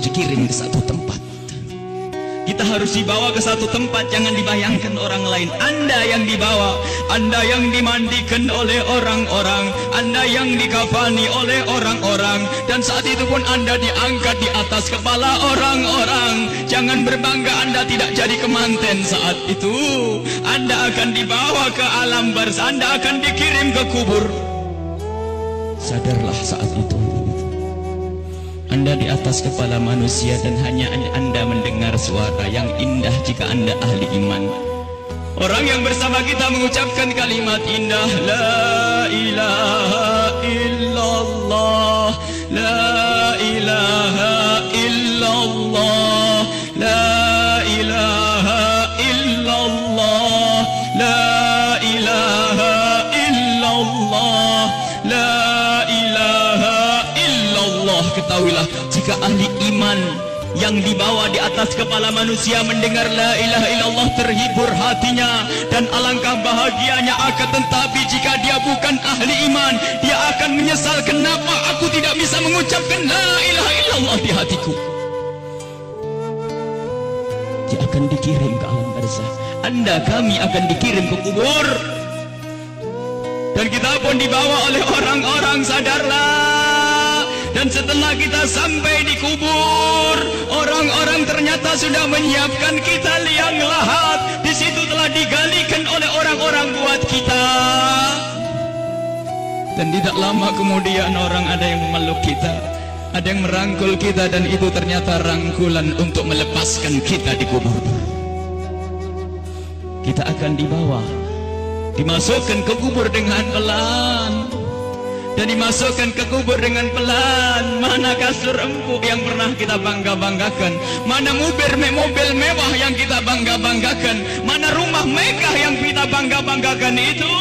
dikirim ke satu tempat. Kita harus dibawa ke satu tempat, jangan dibayangkan orang lain. Anda yang dibawa, Anda yang dimandikan oleh orang-orang, Anda yang dikafani oleh orang-orang, dan saat itu pun Anda diangkat di atas kepala orang-orang. Jangan berbangga Anda tidak jadi kemanten saat itu. Anda akan dibawa ke alam barzah, Anda akan dikirim ke kubur. Sadarlah saat itu Anda di atas kepala manusia dan hanya Anda mendengar suara yang indah jika Anda ahli iman. Orang yang bersama kita mengucapkan kalimat indah, La ilaha illallah, La ilaha illallah, La ilaha illallah, La ilaha illallah, La ilaha illallah. Ketahuilah, jika ahli iman yang dibawa di atas kepala manusia mendengar la ilaha illallah, terhibur hatinya dan alangkah bahagianya. Akan tetapi jika dia bukan ahli iman, dia akan menyesal, kenapa aku tidak bisa mengucapkan la ilaha illallah di hatiku. Dia akan dikirim ke alam barzah. Anda, kami akan dikirim ke kubur, dan kita pun dibawa oleh orang-orang. Sadarlah. Dan setelah kita sampai di kubur, orang-orang ternyata sudah menyiapkan kita liang lahat. Di situ telah digalikan oleh orang-orang buat kita. Dan tidak lama kemudian orang ada yang memeluk kita, ada yang merangkul kita, dan itu ternyata rangkulan untuk melepaskan kita di kubur. Kita akan dibawa, dimasukkan ke kubur dengan pelan, dan dimasukkan ke kubur dengan pelan. Mana kasur empuk yang pernah kita bangga-banggakan, mana mobil mewah yang kita bangga-banggakan, mana rumah megah yang kita bangga-banggakan itu.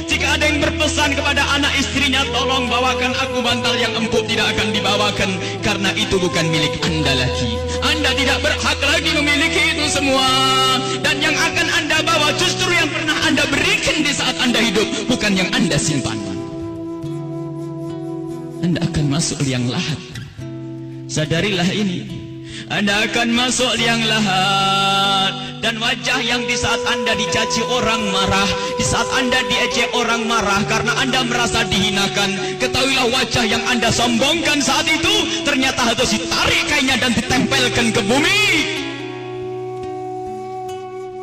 Jika ada yang berpesan kepada anak istrinya, tolong bawakan aku bantal yang empuk, tidak akan dibawakan, karena itu bukan milik Anda lagi. Anda tidak berhak lagi memiliki itu semua. Dan yang akan Anda bawa justru yang pernah Anda berikan di saat Anda hidup, bukan yang Anda simpan. Anda akan masuk liang lahat. Sadarilah ini. Anda akan masuk liang lahat, dan wajah yang di saat Anda dicaci orang marah, di saat Anda diejek orang marah karena Anda merasa dihinakan, ketahuilah wajah yang Anda sombongkan saat itu ternyata harus ditarik kainnya dan ditempelkan ke bumi,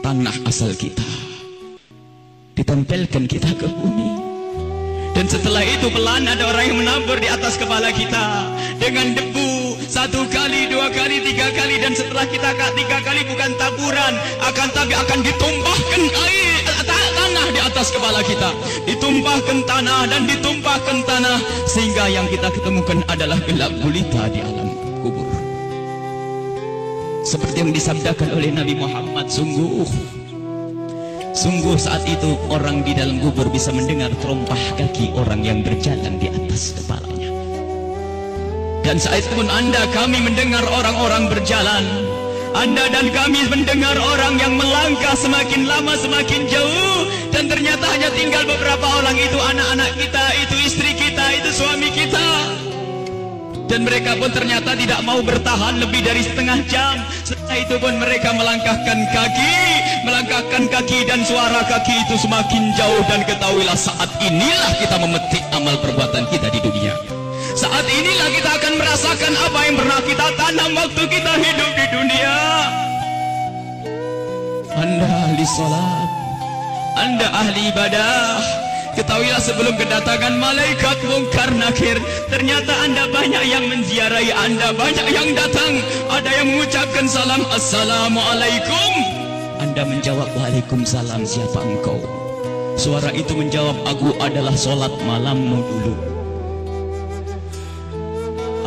tanah asal kita, ditempelkan kita ke bumi. Dan setelah itu pelan ada orang yang menabur di atas kepala kita dengan debu, 1 kali, 2 kali, 3 kali, dan setelah kita 3 kali bukan taburan, tapi akan ditumpahkan air tanah di atas kepala kita, ditumpahkan tanah dan ditumpahkan tanah, sehingga yang kita ketemukan adalah gelap gulita di alam kubur. Seperti yang disabdakan oleh Nabi Muhammad, sungguh saat itu orang di dalam kubur bisa mendengar terompah kaki orang yang berjalan di atas kepalanya. Dan saat itu pun Anda, kami mendengar orang-orang berjalan. Anda dan kami mendengar orang yang melangkah semakin lama semakin jauh, dan ternyata hanya tinggal beberapa orang. Itu anak-anak kita, itu istri kita, itu suami kita. Dan mereka pun ternyata tidak mau bertahan lebih dari setengah jam. Setelah itu pun mereka melangkahkan kaki, dan suara kaki itu semakin jauh. Dan ketahuilah, saat inilah kita memetik amal perbuatan kita di dunia. Saat inilah kita akan merasakan apa yang pernah kita tanam waktu kita hidup di dunia. Anda ahli salat, Anda ahli ibadah, ketahuilah sebelum kedatangan malaikat mungkar nakir, ternyata Anda banyak yang menziarahi Anda, banyak yang datang. Ada yang mengucapkan salam, Assalamualaikum. Anda menjawab, Waalaikumsalam, siapa engkau? Suara itu menjawab, aku adalah sholat malammu dulu.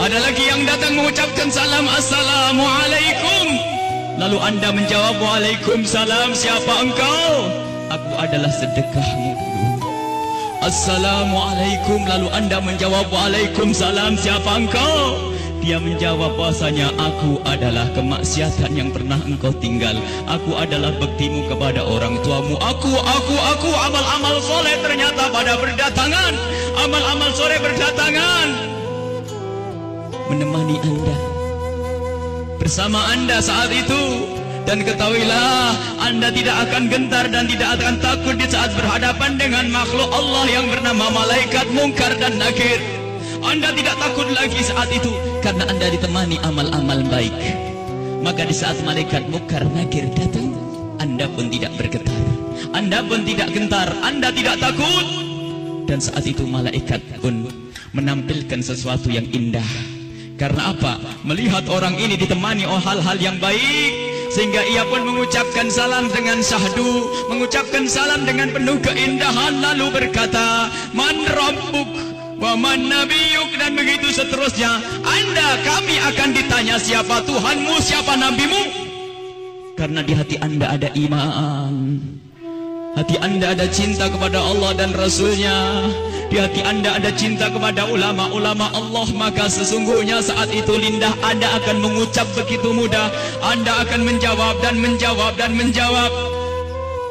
Ada lagi yang datang mengucapkan salam, Assalamualaikum. Lalu Anda menjawab, Waalaikumsalam, siapa engkau? Aku adalah sedekahmu dulu. Assalamualaikum. Lalu Anda menjawab, Waalaikumsalam, siapa engkau? Dia menjawab bahwasanya aku adalah kemaksiatan yang pernah engkau tinggal. Aku adalah baktimu kepada orang tuamu. Aku amal-amal soleh ternyata pada berdatangan. Amal-amal soleh berdatangan menemani Anda. bersama Anda saat itu. Dan ketahuilah, Anda tidak akan gentar dan tidak akan takut di saat berhadapan dengan makhluk Allah yang bernama malaikat Munkar dan Nakir. Anda tidak takut lagi saat itu karena Anda ditemani amal-amal baik. Maka di saat malaikat Munkar Nakir datang, Anda pun tidak bergetar, Anda pun tidak gentar, Anda tidak takut. Dan saat itu malaikat pun menampilkan sesuatu yang indah. Karena apa? Melihat orang ini ditemani oleh hal-hal yang baik, sehingga ia pun mengucapkan salam dengan syahdu, mengucapkan salam dengan penuh keindahan, lalu berkata, Man Rabbuk wa man nabiyuk, dan begitu seterusnya. Anda, kami akan ditanya siapa Tuhanmu, siapa nabimu. Karena di hati Anda ada iman, hati Anda ada cinta kepada Allah dan Rasulnya, di hati Anda ada cinta kepada ulama-ulama Allah. Maka sesungguhnya saat itu lidah Anda akan mengucap begitu mudah. Anda akan menjawab dan menjawab dan menjawab.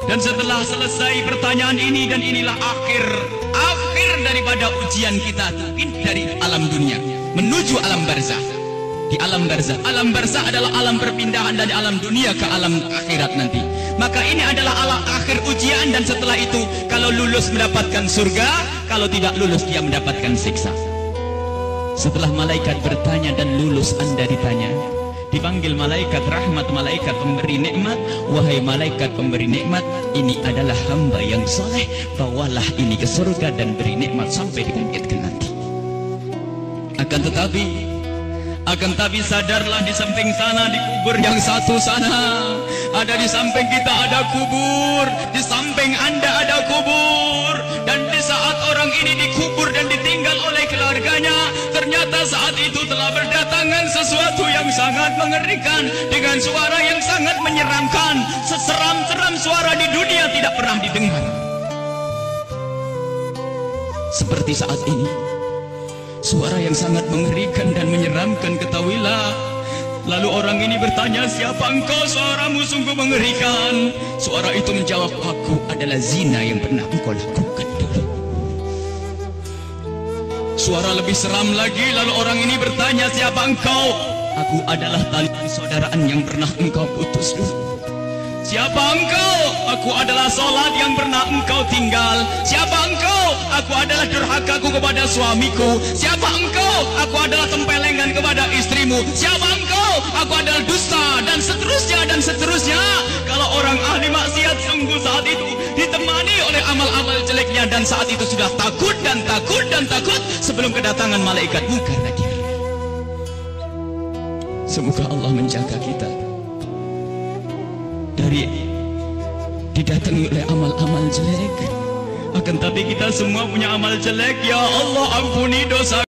Dan setelah selesai pertanyaan ini, dan inilah akhir daripada ujian kita dari alam dunia menuju alam barzah. Di alam barzah, alam barzah adalah alam perpindahan dari alam dunia ke alam akhirat nanti. Maka ini adalah alam akhir ujian, dan setelah itu kalau lulus mendapatkan surga, kalau tidak lulus dia mendapatkan siksa. Setelah malaikat bertanya dan lulus, Anda ditanya, dipanggil malaikat rahmat, malaikat pemberi nikmat. Wahai malaikat pemberi nikmat, ini adalah hamba yang soleh, bawalah ini ke surga dan beri nikmat sampai dibangkitkan nanti. Akan tapi sadarlah, di samping sana, di kubur yang satu sana, ada di samping kita ada kubur, di samping Anda ada kubur. Dan di saat orang ini dikubur dan ditinggal oleh keluarganya, ternyata saat itu telah berdatangan sesuatu yang sangat mengerikan, dengan suara yang sangat menyeramkan. Seseram-seram suara di dunia tidak pernah didengar seperti saat ini. Suara yang sangat mengerikan dan menyeramkan, ketahuilah. Lalu orang ini bertanya, siapa engkau? Suaramu sungguh mengerikan. Suara itu menjawab, aku adalah zina yang pernah engkau lakukan dulu. Suara lebih seram lagi, lalu orang ini bertanya, siapa engkau? Aku adalah tali persaudaraan yang pernah engkau putus dulu. Siapa engkau? Aku adalah salat yang pernah engkau tinggal. Siapa engkau? Aku adalah durhakaku kepada suamiku. Siapa engkau? Aku adalah tempelengan kepada istrimu. Siapa engkau? Aku adalah dusta, dan seterusnya dan seterusnya. Kalau orang ahli maksiat sungguh saat itu ditemani oleh amal-amal jeleknya, dan saat itu sudah takut dan takut dan takut sebelum kedatangan malaikat Munkar Nakir. Semoga Allah menjaga kita dari didatangi oleh amal-amal jelek. Akan tapi kita semua punya amal jelek. Ya Allah, ampuni dosa